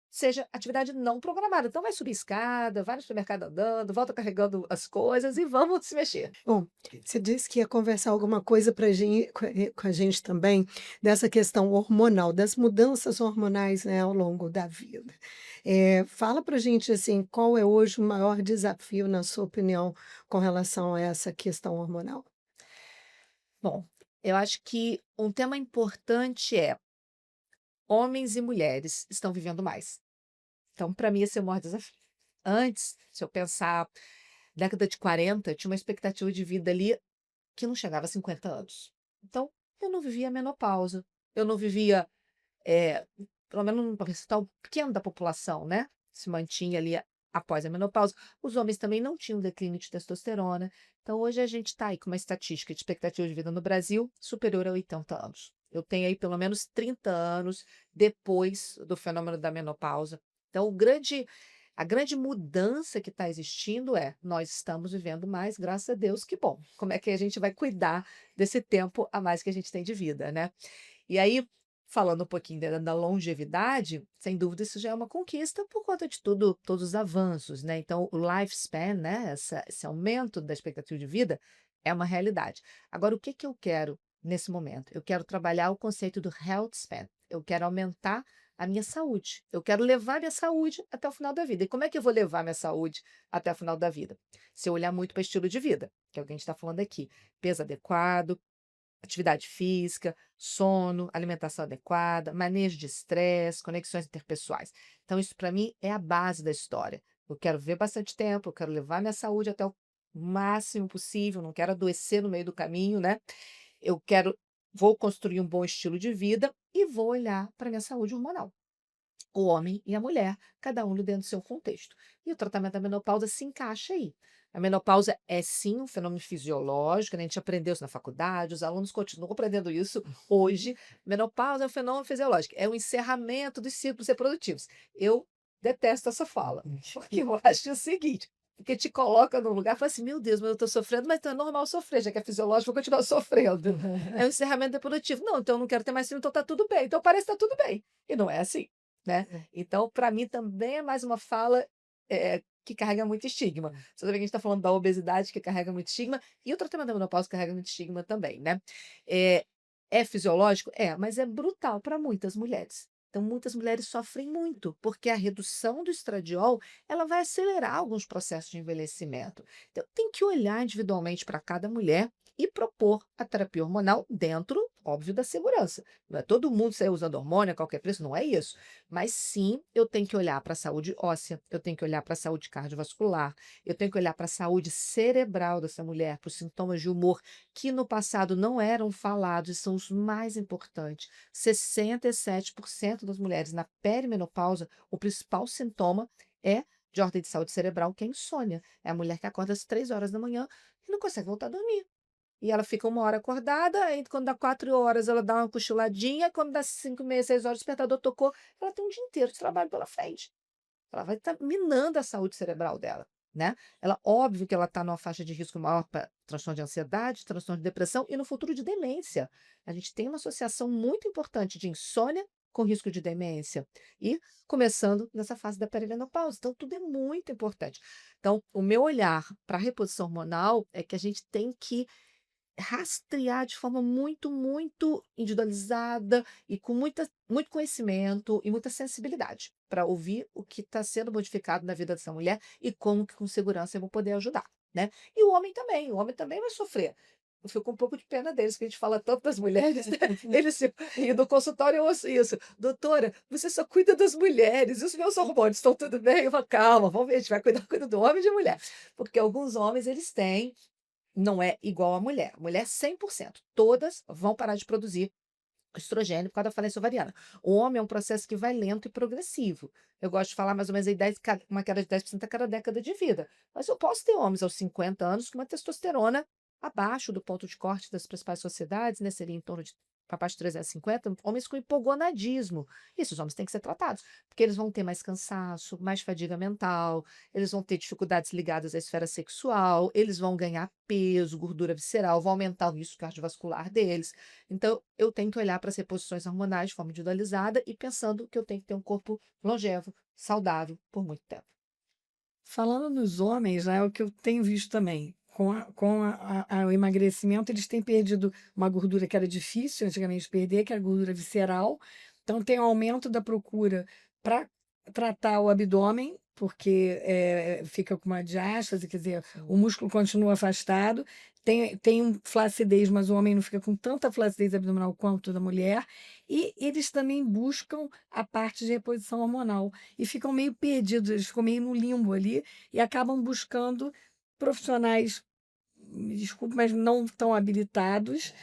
seja atividade não programada. Então, vai subir escada, vai no supermercado andando, volta carregando as coisas e vamos se mexer. Bom, você disse que ia conversar alguma coisa com a gente também dessa questão hormonal, das mudanças hormonais, né, ao longo da vida. Fala para a gente assim, qual é hoje o maior desafio, na sua opinião, com relação a essa questão hormonal? Bom, eu acho que um tema importante é homens e mulheres estão vivendo mais. Então, para mim, esse é o maior desafio. Antes, se eu pensar, década de 40, tinha uma expectativa de vida ali que não chegava a 50 anos. Então, eu não vivia a menopausa, eu não vivia, eh, pelo menos um percentual pequeno da população, né, se mantinha ali após a menopausa. Os homens também não tinham declínio de testosterona. Então, hoje a gente está aí com uma estatística de expectativa de vida no Brasil superior a 80 anos. Eu tenho aí pelo menos 30 anos depois do fenômeno da menopausa. Então, a grande mudança que está existindo nós estamos vivendo mais, graças a Deus, que bom. Como é que a gente vai cuidar desse tempo a mais que a gente tem de vida, né? E aí, falando um pouquinho da longevidade, sem dúvida isso já é uma conquista por conta de todos os avanços, né? Então, o lifespan, né? Esse aumento da expectativa de vida é uma realidade. Agora, o que que eu quero nesse momento? Eu quero trabalhar o conceito do health span. Eu quero aumentar a minha saúde. Eu quero levar minha saúde até o final da vida. E como é que eu vou levar minha saúde até o final da vida? Se eu olhar muito para estilo de vida, que é o que a gente está falando aqui. Peso adequado, atividade física, sono, alimentação adequada, manejo de estresse, conexões interpessoais. Então, isso para mim é a base da história. Eu quero ver bastante tempo, eu quero levar minha saúde até o máximo possível, não quero adoecer no meio do caminho, né? Vou construir um bom estilo de vida e vou olhar para minha saúde hormonal. O homem e a mulher, cada um dentro do seu contexto. E o tratamento da menopausa se encaixa aí. A menopausa é sim um fenômeno fisiológico, né? A gente aprendeu isso na faculdade, os alunos continuam aprendendo isso hoje. Menopausa é um fenômeno fisiológico, é o encerramento dos ciclos reprodutivos. Eu detesto essa fala, porque eu acho o seguinte: porque te coloca num lugar, fala assim, meu Deus, mas eu tô sofrendo, mas então é normal sofrer, já que é fisiológico, vou continuar sofrendo. É um encerramento reprodutivo. Não, então eu não quero ter mais filho, então tá tudo bem. Então parece que tá tudo bem. E não é assim, né? Então, para mim, também é mais uma fala que carrega muito estigma. Você sabe que a gente está falando da obesidade, que carrega muito estigma, e o tratamento da menopausa carrega muito estigma também, né? É, é fisiológico? É, mas é brutal para muitas mulheres. Então, muitas mulheres sofrem muito, porque a redução do estradiol, ela vai acelerar alguns processos de envelhecimento. Então, tem que olhar individualmente para cada mulher e propor a terapia hormonal dentro, óbvio, da segurança. Não é todo mundo sair usando hormônio a qualquer preço, não é isso. Mas sim, eu tenho que olhar para a saúde óssea, eu tenho que olhar para a saúde cardiovascular, eu tenho que olhar para a saúde cerebral dessa mulher, para os sintomas de humor que no passado não eram falados e são os mais importantes. 67% das mulheres na perimenopausa, o principal sintoma é de ordem de saúde cerebral, que é a insônia. É a mulher que acorda às 3 horas da manhã e não consegue voltar a dormir. E ela fica 1 hora acordada, aí quando dá 4 horas ela dá uma cochiladinha, quando dá 5, meia, 6 horas o despertador tocou, ela tem um dia inteiro de trabalho pela frente. Ela vai estar minando a saúde cerebral dela, né? Ela, óbvio que ela está numa faixa de risco maior para transtorno de ansiedade, transtorno de depressão e no futuro de demência. A gente tem uma associação muito importante de insônia com risco de demência e começando nessa fase da perimenopausa. Então, tudo é muito importante. Então, o meu olhar para a reposição hormonal é que a gente tem que rastrear de forma muito, muito individualizada e com muito conhecimento e muita sensibilidade para ouvir o que está sendo modificado na vida dessa mulher e como que com segurança eu vou poder ajudar, né? E o homem também vai sofrer. Eu fico com um pouco de pena deles, porque a gente fala tanto das mulheres, né? Eles e no consultório eu ouço isso. Doutora, você só cuida das mulheres, e os meus hormônios estão tudo bem? Eu falo, calma, vamos ver, a gente vai cuida do homem e de mulher. Porque alguns homens, eles têm não é igual à mulher. A mulher, 100%. Todas vão parar de produzir estrogênio por causa da falência ovariana. O homem é um processo que vai lento e progressivo. Eu gosto de falar mais ou menos aí uma queda de 10% a cada década de vida. Mas eu posso ter homens aos 50 anos com uma testosterona abaixo do ponto de corte das principais sociedades, né? Seria em torno de para baixo de 350, homens com hipogonadismo. Esses homens têm que ser tratados, porque eles vão ter mais cansaço, mais fadiga mental, eles vão ter dificuldades ligadas à esfera sexual, eles vão ganhar peso, gordura visceral, vão aumentar o risco cardiovascular deles. Então, eu tenho que olhar para as reposições hormonais de forma individualizada e pensando que eu tenho que ter um corpo longevo, saudável, por muito tempo. Falando nos homens, né, é o que eu tenho visto também. O emagrecimento, eles têm perdido uma gordura que era difícil antigamente perder, que era a gordura visceral. Então, tem um aumento da procura para tratar o abdômen, porque fica com uma diástase, quer dizer, o músculo continua afastado. Tem flacidez, mas o homem não fica com tanta flacidez abdominal quanto da mulher. E eles também buscam a parte de reposição hormonal e ficam meio perdidos, eles ficam meio no limbo ali e acabam buscando profissionais, me desculpe, mas não tão habilitados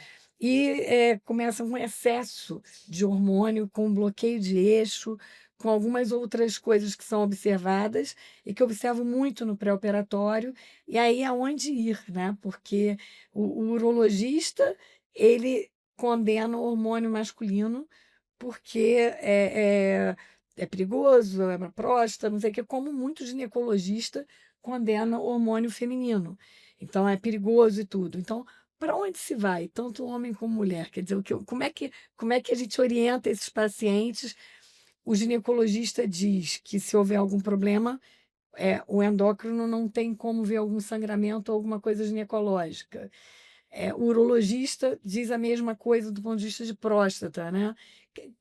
e começam com excesso de hormônio, com bloqueio de eixo, com algumas outras coisas que são observadas e que eu observo muito no pré-operatório, e aí aonde ir, né? Porque o urologista, ele condena o hormônio masculino porque é perigoso, é uma próstata, não sei o quê, como muito ginecologista condena o hormônio feminino. Então, é perigoso e tudo. Então, para onde se vai, tanto homem como mulher? Quer dizer, como é que a gente orienta esses pacientes? O ginecologista diz que se houver algum problema, o endócrino não tem como ver algum sangramento ou alguma coisa ginecológica. O urologista diz a mesma coisa do ponto de vista de próstata, né?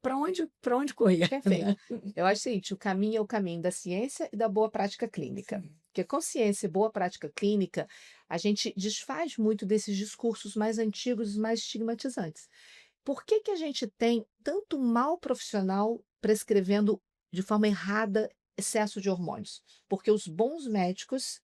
Para onde correr? Perfeito. Eu acho o seguinte, o caminho é o caminho da ciência e da boa prática clínica. Porque com ciência e boa prática clínica, a gente desfaz muito desses discursos mais antigos e mais estigmatizantes. Por que que a gente tem tanto mal profissional prescrevendo de forma errada excesso de hormônios? Porque os bons médicos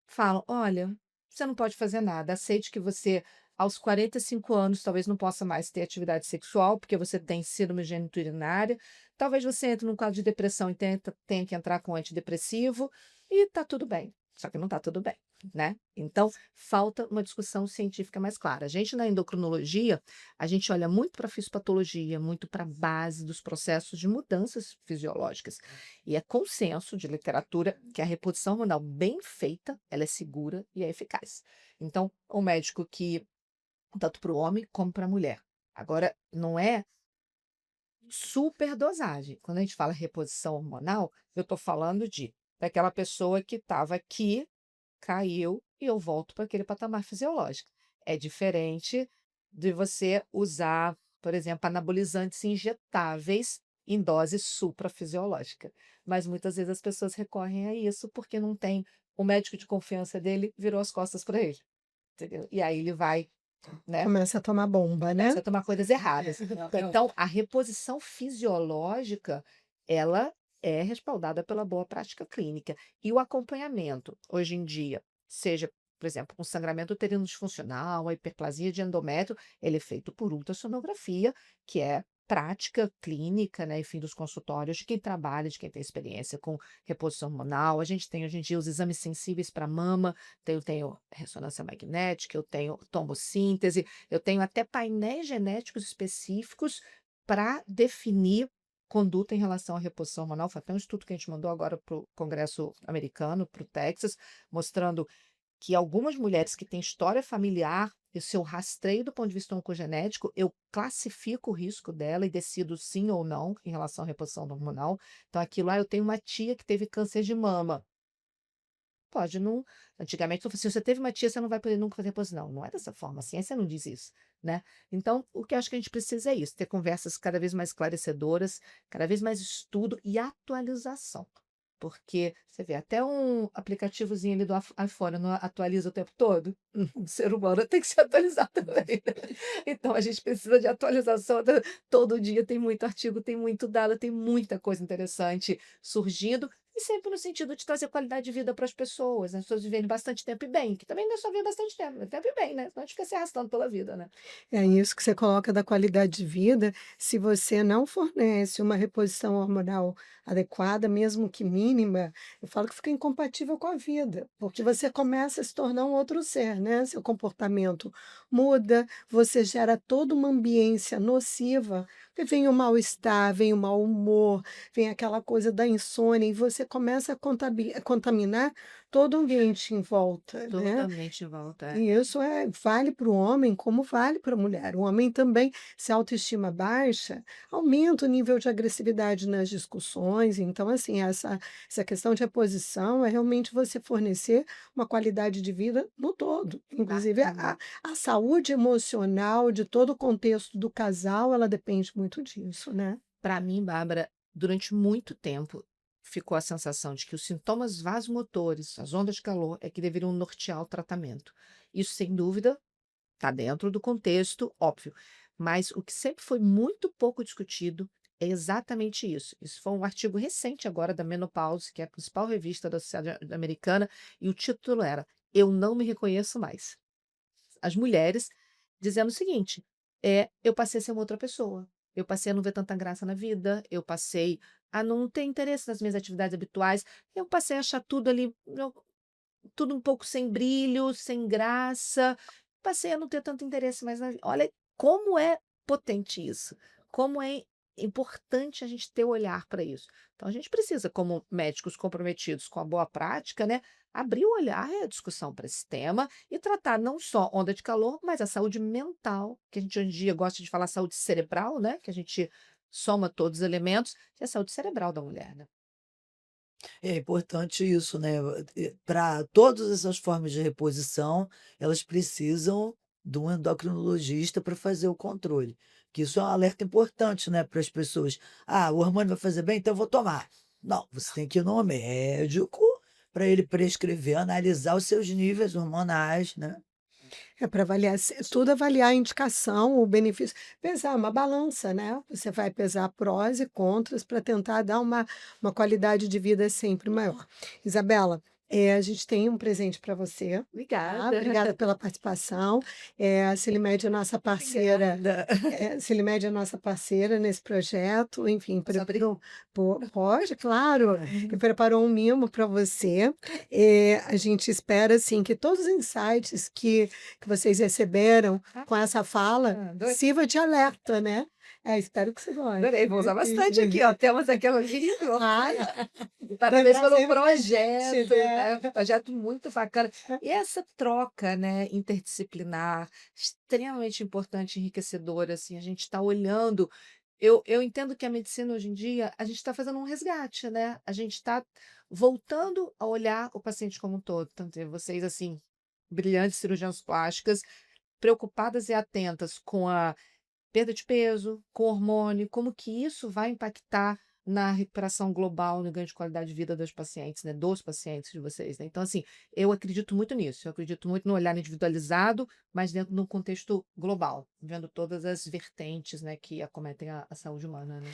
falam: olha, você não pode fazer nada, aceite que você, aos 45 anos, talvez não possa mais ter atividade sexual, porque você tem síndrome geniturinária, talvez você entre num quadro de depressão e tenha que entrar com antidepressivo, e tá tudo bem. Só que não tá tudo bem. né? Então, falta uma discussão científica mais clara. A gente, na endocrinologia, a gente olha muito para a fisiopatologia, muito para a base dos processos de mudanças fisiológicas. E é consenso de literatura que a reposição hormonal bem feita, ela é segura e é eficaz. Então, o médico que, tanto para o homem como para a mulher. Agora, não é superdosagem. Quando a gente fala reposição hormonal, eu estou falando daquela pessoa que estava aqui, caiu e eu volto para aquele patamar fisiológico. É diferente de você usar, por exemplo, anabolizantes injetáveis em dose suprafisiológica. Mas muitas vezes as pessoas recorrem a isso porque não tem o médico de confiança dele virou as costas para ele, entendeu? E aí ele vai, né? Começa a tomar bomba, né? Começa a tomar coisas erradas. Então, a reposição fisiológica, ela é respaldada pela boa prática clínica. E o acompanhamento, hoje em dia, seja, por exemplo, um sangramento uterino disfuncional, a hiperplasia de endométrio, ele é feito por ultrassonografia, que é prática clínica, né, enfim, dos consultórios de quem trabalha, de quem tem experiência com reposição hormonal. A gente tem hoje em dia os exames sensíveis para mama, eu tenho ressonância magnética, eu tenho tomossíntese, eu tenho até painéis genéticos específicos para definir conduta em relação à reposição hormonal. Foi até um estudo que a gente mandou agora para o Congresso americano, para o Texas, mostrando que algumas mulheres que têm história familiar, e se eu rastreio do ponto de vista oncogenético, eu classifico o risco dela e decido sim ou não em relação à reposição hormonal. Então, aquilo lá, eu tenho uma tia que teve câncer de mama. Pode não. Antigamente, eu falava assim, se você teve uma tia, você não vai poder nunca fazer reposição. Não, não é dessa forma. A ciência não diz isso, né? Então, o que eu acho que a gente precisa é isso, ter conversas cada vez mais esclarecedoras, cada vez mais estudo e atualização. Porque você vê, até um aplicativozinho ali do iPhone não atualiza o tempo todo. O ser humano tem que se atualizar também, né? Então, a gente precisa de atualização todo dia. Tem muito artigo, tem muito dado, tem muita coisa interessante surgindo. E sempre no sentido de trazer qualidade de vida para as pessoas, né? As pessoas viverem bastante tempo e bem, que também não é só viver bastante tempo e bem, né? Senão a gente fica se arrastando pela vida, né? É isso que você coloca da qualidade de vida. Se você não fornece uma reposição hormonal adequada, mesmo que mínima, eu falo que fica incompatível com a vida, porque você começa a se tornar um outro ser, né? Seu comportamento muda, você gera toda uma ambiência nociva, porque vem o mal-estar, vem o mau humor, vem aquela coisa da insônia, e você começa a contaminar todo o ambiente em volta, né? Totalmente em volta. E isso vale para o homem como vale para a mulher. O homem também, se a autoestima baixa, aumenta o nível de agressividade nas discussões. Então, assim, essa questão de reposição é realmente você fornecer uma qualidade de vida no todo. Inclusive, a saúde emocional de todo o contexto do casal, ela depende muito disso, né? Para mim, Bárbara, durante muito tempo ficou a sensação de que os sintomas vasomotores, as ondas de calor, é que deveriam nortear o tratamento. Isso, sem dúvida, está dentro do contexto, óbvio. Mas o que sempre foi muito pouco discutido é exatamente isso. Isso foi um artigo recente agora da Menopause, que é a principal revista da Sociedade Americana, e o título era Eu Não Me Reconheço Mais. As mulheres dizendo o seguinte, eu passei a ser uma outra pessoa. Eu passei a não ver tanta graça na vida, eu passei a não ter interesse nas minhas atividades habituais, eu passei a achar tudo ali, tudo um pouco sem brilho, sem graça, passei a não ter tanto interesse mais na vida. Olha como é potente isso, como é importante a gente ter olhar para isso. Então, a gente precisa, como médicos comprometidos com a boa prática, né, abrir o olhar e a discussão para esse tema e tratar não só onda de calor, mas a saúde mental, que a gente hoje em dia gosta de falar saúde cerebral, né, que a gente soma todos os elementos, que é a saúde cerebral da mulher, né? É importante isso, né? Para todas essas formas de reposição, elas precisam de um endocrinologista para fazer o controle. Que isso é um alerta importante, né, para as pessoas. Ah, o hormônio vai fazer bem, então eu vou tomar. Não, você tem que ir no médico para ele prescrever, analisar os seus níveis hormonais, né? É para avaliar, tudo avaliar a indicação, o benefício. Pesar uma balança, né? Você vai pesar prós e contras para tentar dar uma qualidade de vida sempre maior. Isabela, A gente tem um presente para você. Tá? Obrigada. Obrigada pela participação. A Cilimed é nossa parceira. Obrigada. A Cilimed é nossa parceira nesse projeto. Enfim, Posso abrir? pode, claro. E preparou um mimo para você. A gente espera, assim, que todos os insights que vocês receberam com essa fala Adorei. sirva de alerta, né? Espero que você goste. Adorei, vou usar bastante aqui, ó. Temos aquela vídeo. Ai, Parabéns lembrar pelo sempre projeto, né? né? Projeto muito bacana. E essa troca, né, interdisciplinar, extremamente importante, enriquecedora, assim, a gente está olhando. Eu entendo que a medicina hoje em dia, a gente está fazendo um resgate, né? A gente está voltando a olhar o paciente como um todo. Então, ter vocês, assim, brilhantes cirurgiãs plásticas, preocupadas e atentas com a perda de peso, com hormônio, como que isso vai impactar na recuperação global, no ganho de qualidade de vida das pacientes, né, dos pacientes de vocês, né? Então, assim, eu acredito muito nisso, eu acredito muito no olhar individualizado, mas dentro de um contexto global, vendo todas as vertentes, né, que acometem a saúde humana, né?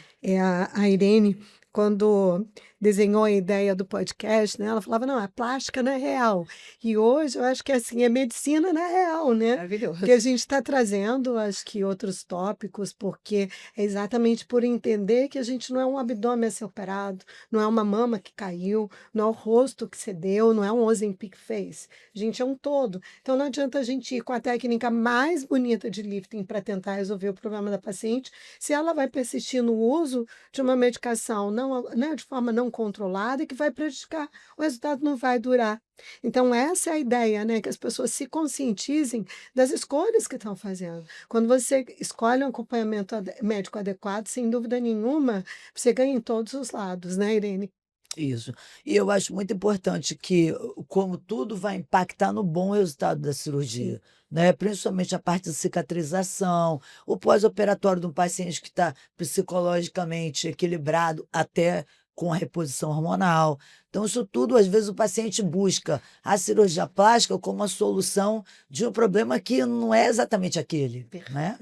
A Irene, quando desenhou a ideia do podcast, né, ela falava, não, a plástica não é real. E hoje eu acho que assim, a medicina não é real, né? Maravilhoso. Que a gente está trazendo, acho que outros tópicos, porque é exatamente por entender que a gente não é um abdômen a ser operado, não é uma mama que caiu, não é o rosto que cedeu, não é um Ozempic face. A gente é um todo. Então não adianta a gente ir com a técnica mais bonita de lifting para tentar resolver o problema da paciente, se ela vai persistir no uso de uma medicação não, né, de forma não controlada e que vai prejudicar, o resultado não vai durar. Então, essa é a ideia, né? Que as pessoas se conscientizem das escolhas que estão fazendo. Quando você escolhe um acompanhamento médico adequado, sem dúvida nenhuma, você ganha em todos os lados, né, Irene? Isso. E eu acho muito importante que, como tudo vai impactar no bom resultado da Sim. cirurgia, né? Principalmente a parte de cicatrização, o pós-operatório de um paciente que está psicologicamente equilibrado, até com a reposição hormonal. Então, isso tudo, às vezes, o paciente busca a cirurgia plástica como a solução de um problema que não é exatamente aquele, né?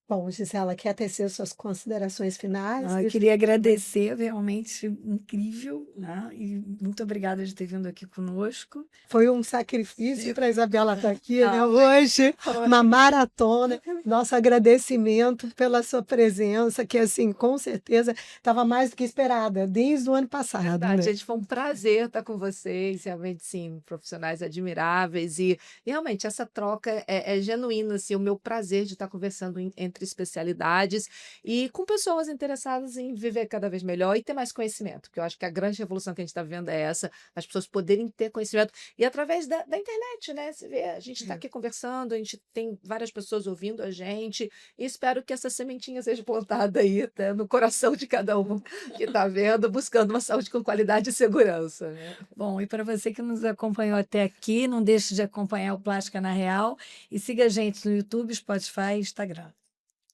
Bom, Gisela, quer tecer suas considerações finais? Eu queria agradecer, realmente incrível, né? E muito obrigada de ter vindo aqui conosco. Foi um sacrifício para a Isabela estar aqui, né, Ah, hoje, uma maratona. Nosso agradecimento pela sua presença, que, assim, com certeza estava mais do que esperada, desde o ano passado, Verdade, né? gente, foi um prazer estar com vocês, realmente, sim, profissionais admiráveis e realmente essa troca é genuína, assim, o meu prazer de estar conversando entre especialidades e com pessoas interessadas em viver cada vez melhor e ter mais conhecimento, porque eu acho que a grande revolução que a gente está vivendo é essa, as pessoas poderem ter conhecimento e através da internet, né? Você vê, a gente está aqui conversando, a gente tem várias pessoas ouvindo a gente e espero que essa sementinha seja plantada aí, né, no coração de cada um que está vendo, buscando uma saúde com qualidade e segurança, né? Bom, e para você que nos acompanhou até aqui, não deixe de acompanhar o Plástica na Real e siga a gente no YouTube, Spotify e Instagram.